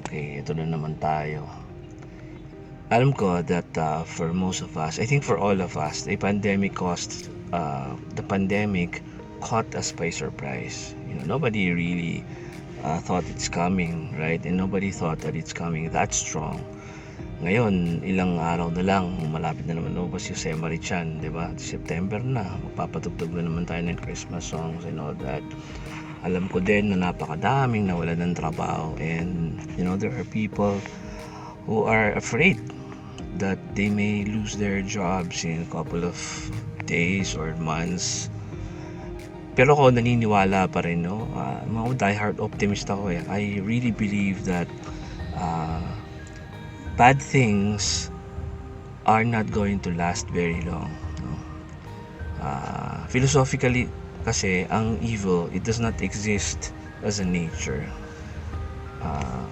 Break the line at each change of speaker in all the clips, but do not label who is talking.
Okay, ito na naman tayo. Alam ko that for most of us, I think for all of us, the pandemic caught us by surprise. Nobody really thought it's coming, right? And nobody thought that it's coming that strong. Ngayon, ilang araw na lang, malapit na naman lumabas yung Semarichan, di ba? September na, magpapatugtog na naman tayo ng Christmas songs and all that. Alam ko din na napakadaming nawalan ng trabaho, and there are people who are afraid that they may lose their jobs in a couple of days or months. Pero ako naniniwala pa rin, no? Mga diehard optimist ako eh. I really believe that uh, bad things are not going to last very long, no? Philosophically kasi ang evil, it does not exist as a nature. uh,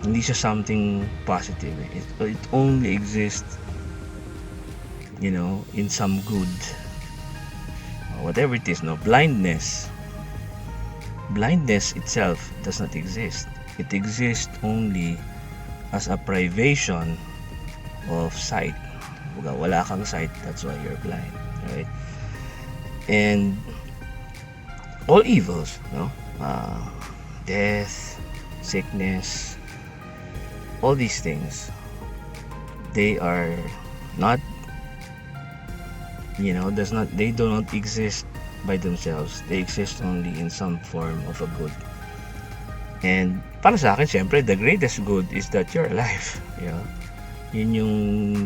Hindi siya something positive. It only exists, in some good. Whatever it is, no? Blindness itself does not exist. It exists only as a privation of sight. Wala kang sight, that's why you're blind, right? And all evils, no? Death, sickness, all these things, they are not, they do not exist by themselves. They exist only in some form of a good. And para sa akin, syempre, the greatest good is that you're alive. Yun yung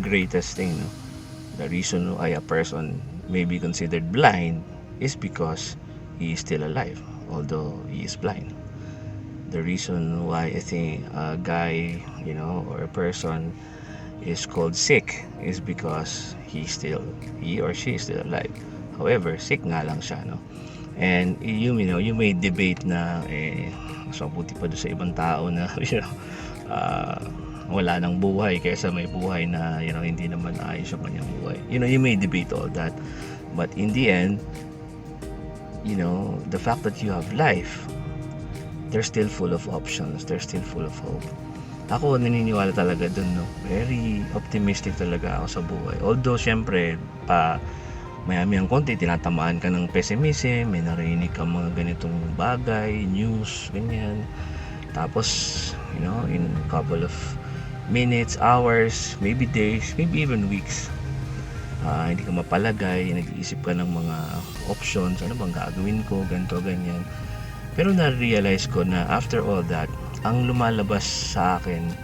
greatest thing, no? The reason why a person may be considered blind is because he is still alive, although he is blind. The reason why I think a guy, or a person is called sick is because he or she is still alive. However, sick nga lang siya, no? And you may debate na mas mabuti pa doon sa ibang tao na wala nang buhay kaysa may buhay na hindi naman ayos yung kanyang buhay. You may debate all that, but in the end, the fact that you have life, they're still full of options, they're still full of hope. Ako naniniwala talaga dun, no? Very optimistic talaga ako sa buhay. Although syempre mayami ang konti, tinatamaan ka ng pessimism, may narinig ka mga ganitong bagay, news, ganyan. Tapos, in a couple of minutes, hours, maybe days, maybe even weeks, hindi ka mapalagay, nag-iisip ka ng mga options, ano bang gagawin ko, ganito, ganyan. Pero na-realize ko na after all that, ang lumalabas sa akin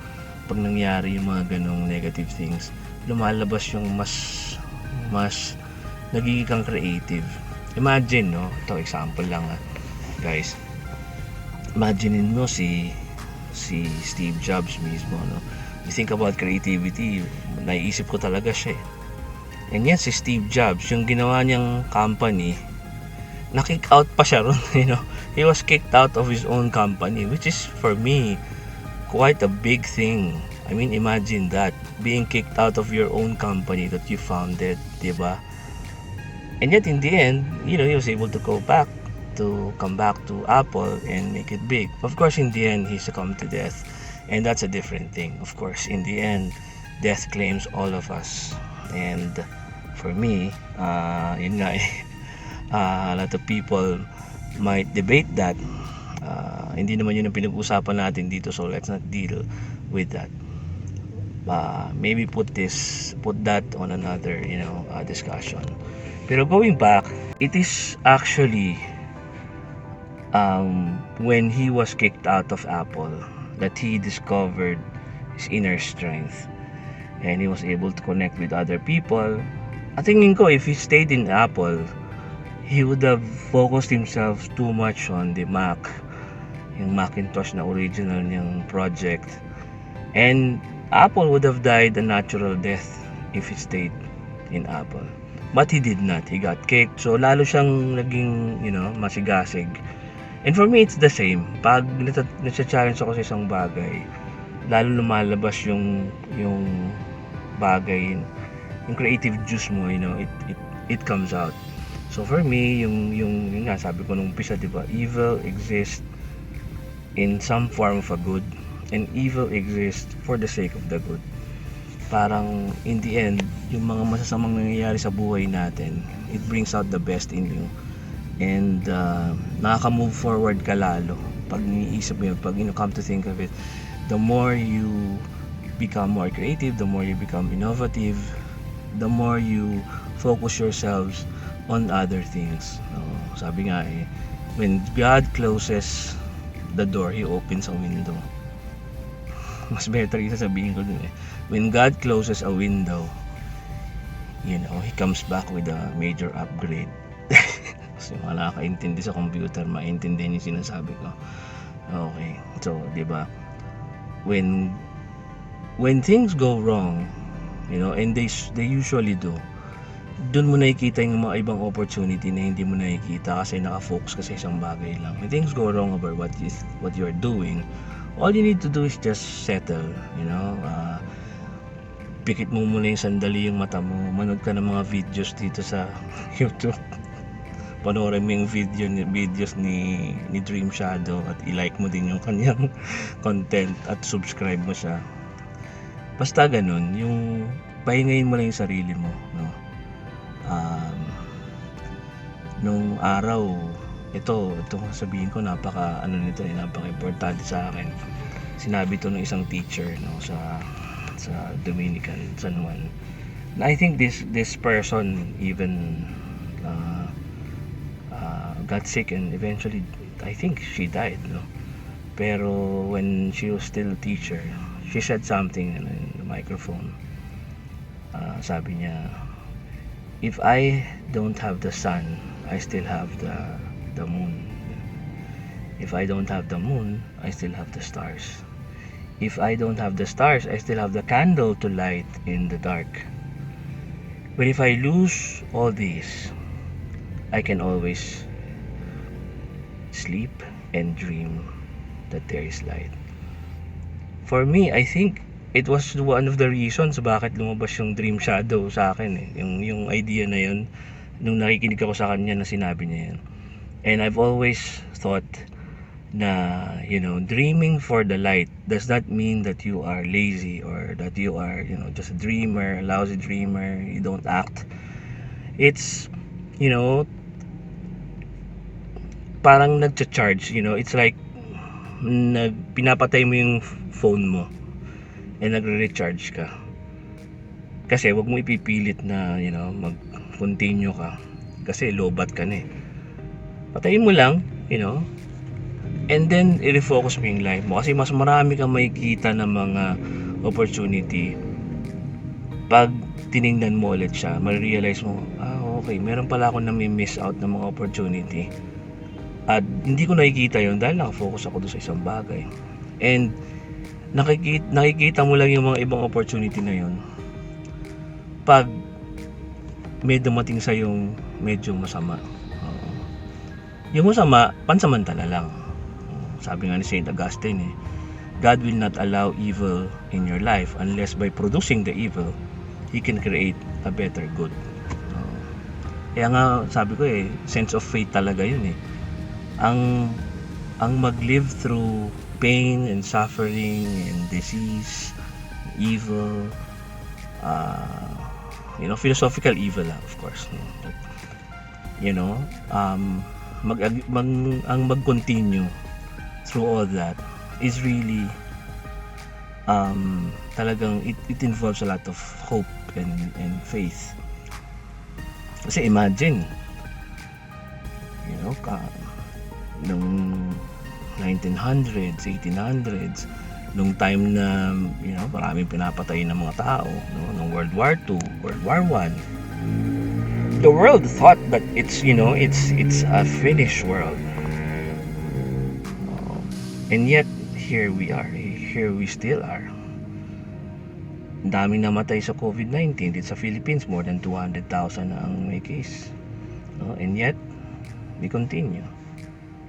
pag nangyari yung mga ganong negative things, lumalabas yung mas nagiging kang creative. Imagine, no? Ito, example lang, guys. Imaginein mo si Steve Jobs mismo, no? You think about creativity, naiisip ko talaga siya eh. And yan, si Steve Jobs, yung ginawa niyang company, na-kick out pa siya ron, He was kicked out of his own company, which is, for me, quite a big thing. I mean, imagine that, being kicked out of your own company that you founded, diba? And yet, in the end, he was able to come back to Apple and make it big. Of course, in the end, he succumbed to death. And that's a different thing. Of course, in the end, death claims all of us. And for me, yun nga a lot of people might debate that. Hindi naman yun ang pinag-usapan natin dito, so let's not deal with that. Maybe put that on another discussion. Pero going back, it is actually when he was kicked out of Apple that he discovered his inner strength, and he was able to connect with other people. At tingin ko, if he stayed in Apple, he would have focused himself too much on the Mac, yung Macintosh na original niyang project, and Apple would have died a natural death if he stayed in Apple. But he did not. He got kicked. So lalo siyang naging, masigasig. And for me, it's the same. Pag nasa-challenge ako sa isang bagay, lalo lumalabas yung bagay, yung creative juice mo, it comes out. So for me, yung nga sabi ko nung umpisa, 'di ba? Evil exists in some form of a good. and evil exists for the sake of the good. Parang in the end, yung mga masasamang nangyayari sa buhay natin, it brings out the best in you. And nakaka-move forward ka lalo pag iniisip mo yun, pag come to think of it. The more you become more creative, the more you become innovative, the more you focus yourselves on other things. Sabi nga when God closes the door, He opens a window. Mas better yung sasabihin ko dun when God closes a window, He comes back with a major upgrade. Kasi mga nakakaintindi sa computer, maintindihan yung sinasabi ko. Okay, so diba, when things go wrong, and they usually do, dun mo nakikita yung mga ibang opportunity na hindi mo nakikita kasi nakafocus ka sa isang bagay lang. When things go wrong about what you're doing, all you need to do is just settle, pikit mo muna yung sandali yung mata mo, manood ka ng mga videos dito sa YouTube, panoorin mo yung videos ni DreamShadow at i-like mo din yung kanyang content at subscribe mo siya. Basta ganun, yung pahingayin mo lang yung sarili mo, nung araw, ito sabihin ko, napaka importante sa akin. Sinabi to ng isang teacher sa Dominican, San Juan. I think this person even got sick and eventually I think she died, pero when she was still a teacher, she said something in the microphone. Sabi niya, if I don't have the sun, I still have the moon. If I don't have the moon, I still have the stars. If I don't have the stars, I still have the candle to light in the dark. But if I lose all these, I can always sleep and dream that there is light. For me, I think it was one of the reasons bakit lumabas yung DreamShadow sa akin yung idea na yun nung nakikinig ako sa kanya na sinabi niya yan. And I've always thought na dreaming for the light does not mean that you are lazy or that you are just a dreamer, a lousy dreamer, you don't act. It's parang nagcha-charge, it's like pinapatay mo yung phone mo and nagre-recharge ka. Kasi wag mo ipipilit na mag-continue ka kasi lobat ka na patayin mo lang, and then i-refocus mo yung life mo kasi mas marami kang makikita ng mga opportunity pag tiningnan mo ulit siya. Ma-realize mo, okay, meron pala ako nami-miss out ng mga opportunity at hindi ko nakikita yun dahil nakafocus ako doon sa isang bagay. And nakikita mo lang yung mga ibang opportunity na yun pag may dumating sa yung medyo masama. Yung masama, pansamantala lang. Sabi nga ni Saint Augustine, God will not allow evil in your life unless by producing the evil, He can create a better good. Kaya nga sabi ko sense of faith talaga yun ang mag-live through pain and suffering and disease, evil, philosophical evil of course, but, ang mag-continue through all that is really talagang it involves a lot of hope and faith. Kasi imagine nung 1900s, 1800s, nung time na maraming pinapatay ng mga tao, nung World War II, World War I, the world thought that it's a finished world, and yet here we still are. Ang daming namatay sa COVID-19 dito sa Philippines, more than 200,000 ang may case, and yet we continue.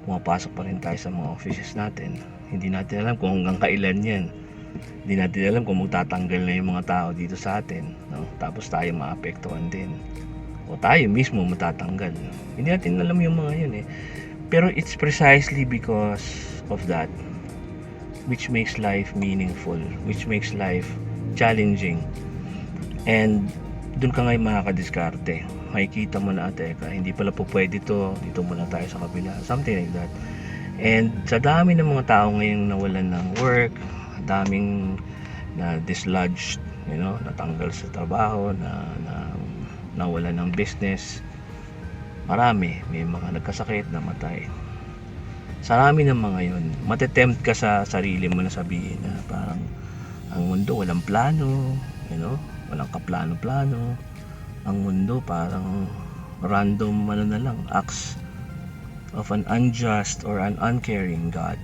Pumapasok pa rin tayo sa mga offices natin. Hindi natin alam kung hanggang kailan yan. Hindi natin alam kung magtatanggal na yung mga tao dito sa atin, tapos tayo maapektuhan din, o tayo mismo matatanggal. Hindi natin alam yung mga yun Pero it's precisely because of that which makes life meaningful, which makes life challenging. And dun ka ngayon makakadiskarte. Makikita mo na, teka, hindi pala po pwede to, dito muna tayo sa kabila, something like that. And sa dami ng mga tao ngayong nawalan ng work, daming na dislodged, natanggal sa trabaho, na nawalan ng business, marami, may mga nagkasakit, namatay. Sa rami ng mga yun, matetempt ka sa sarili mo na sabihin na parang ang mundo walang plano, walang kaplano-plano. Ang mundo parang random na lang, acts of an unjust or an uncaring God.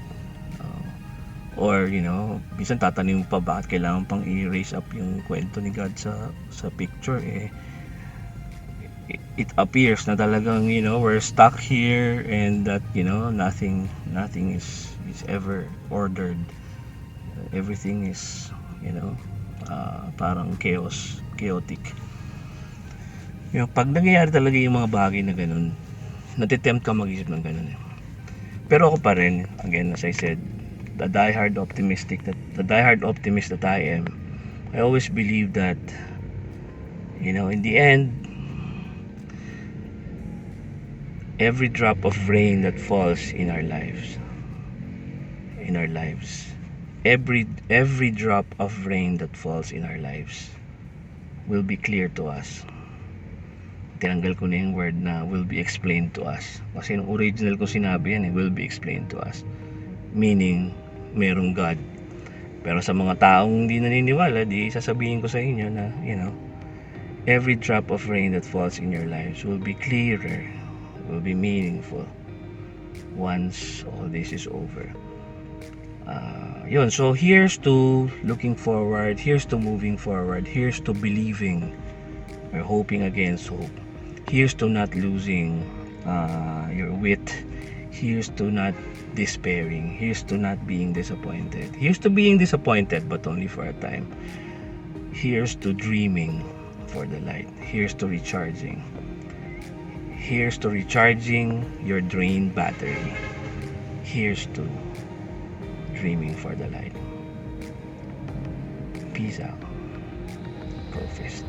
Or minsan tatanim mo pa bakit kailangan pang i-raise up yung kwento ni God sa picture. It appears na talagang we're stuck here, and that nothing is ever ordered. Everything is parang chaotic. Pag nangyayari talaga yung mga bagay na ganun, natitempt ka mag-isip ng ganun. Pero ako pa rin, again, as I said, the diehard optimist that I am, I always believe that in the end, every drop of rain that falls in our lives, every drop of rain that falls in our lives will be clear to us. Tinanggal ko na yung word na will be explained to us, kasi yung original ko sinabi yan, will be explained to us, meaning merong God. Pero sa mga taong hindi naniniwala, di sasabihin ko sa inyo na every drop of rain that falls in your lives will be clearer, will be meaningful once all this is over. So here's to looking forward, here's to moving forward, here's to believing or hoping against hope, here's to not losing your wit, here's to not despairing, here's to not being disappointed, here's to being disappointed but only for a time, here's to dreaming for the light, here's to recharging your drained battery, here's to dreaming for the light. Peace out. Professed.